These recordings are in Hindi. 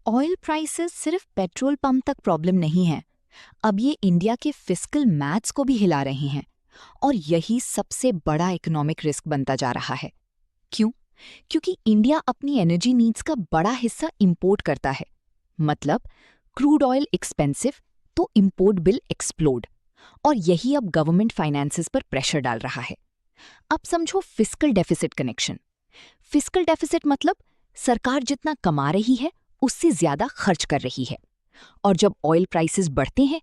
ऑयल प्राइसेस सिर्फ पेट्रोल पंप तक प्रॉब्लम नहीं है। अब ये इंडिया के फिस्कल मैथ्स को भी हिला रहे हैं और यही सबसे बड़ा इकोनॉमिक रिस्क बनता जा रहा है। क्यों? क्योंकि इंडिया अपनी एनर्जी नीड्स का बड़ा हिस्सा इंपोर्ट करता है। मतलब क्रूड ऑयल एक्सपेंसिव तो इंपोर्ट बिल एक्सप्लोड, और यही अब गवर्नमेंट फाइनेंसेस पर प्रेशर डाल रहा है। अब समझो fiscal deficit connection. Fiscal deficit मतलब सरकार जितना कमा रही है उससे ज्यादा खर्च कर रही है, और जब ऑयल प्राइसेस बढ़ते हैं,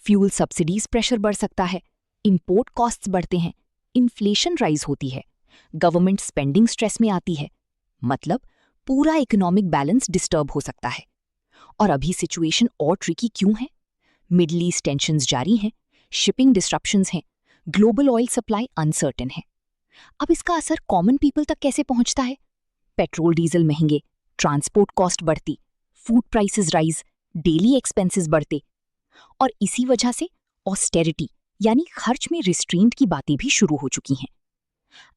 फ्यूल सब्सिडीज प्रेशर बढ़ सकता है, इंपोर्ट कॉस्ट्स बढ़ते हैं, इन्फ्लेशन राइज होती है, गवर्नमेंट स्पेंडिंग स्ट्रेस में आती है। मतलब पूरा इकोनॉमिक बैलेंस डिस्टर्ब हो सकता है। और अभी सिचुएशन और ट्रिकी क्यों है? मिडल ईस्ट टेंशंस जारी हैं, शिपिंग डिस्ट्रप्शंस हैं, ग्लोबल ऑयल सप्लाई अनसर्टेन है। अब इसका असर कॉमन पीपल तक कैसे पहुंचता है? पेट्रोल डीजल महंगे, ट्रांसपोर्ट कॉस्ट बढ़ती, food prices rise, daily expenses बढ़ते, और इसी वजह से ऑस्टेरिटी यानी खर्च में रिस्ट्रेंट की बातें भी शुरू हो चुकी हैं।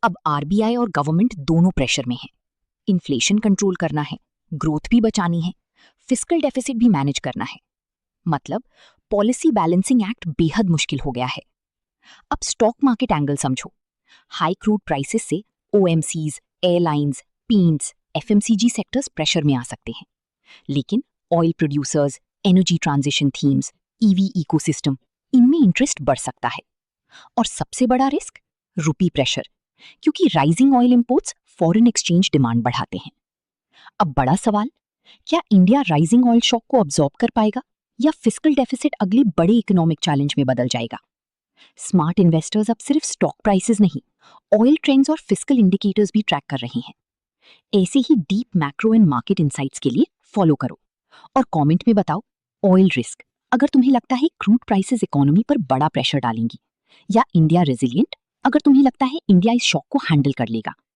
अब आरबीआई और गवर्नमेंट दोनों प्रेशर में हैं। इन्फ्लेशन कंट्रोल करना है, ग्रोथ भी बचानी है, फिस्कल डेफिसिट भी मैनेज करना है। मतलब पॉलिसी बैलेंसिंग एक्ट बेहद मुश्किल हो गया है। अब स्टॉक मार्केट एंगल समझो। हाई क्रूड प्राइसेस से OMCs, airlines, paints, FMCG sectors pressure में आ सकते हैं। लेकिन oil producers, energy transition themes, EV ecosystem, इनमें इंटरेस्ट बढ़ सकता है। और सबसे बड़ा रिस्क रुपी प्रेशर, क्योंकि rising oil imports foreign exchange demand बढ़ाते हैं। अब बड़ा सवाल, क्या इंडिया राइजिंग ऑयल शॉक को अब्सॉर्ब कर पाएगा, या फिस्कल डेफिसिट अगले बड़े इकोनॉमिक चैलेंज में बदल जाएगा? स्मार्ट इन्वेस्टर्स अब सिर्फ स्टॉक प्राइसेस नहीं, ऑयल ट्रेंड्स और फिस्कल इंडिकेटर्स भी ट्रैक कर रहे हैं। ऐसे ही deep macro and market insights के लिए फॉलो करो और कमेंट में बताओ ऑयल रिस्क, अगर तुम्हें लगता है क्रूड प्राइसेस इकोनॉमी पर बड़ा प्रेशर डालेंगी, या इंडिया रेजिलिएंट, अगर तुम्हें लगता है इंडिया इस शॉक को हैंडल कर लेगा।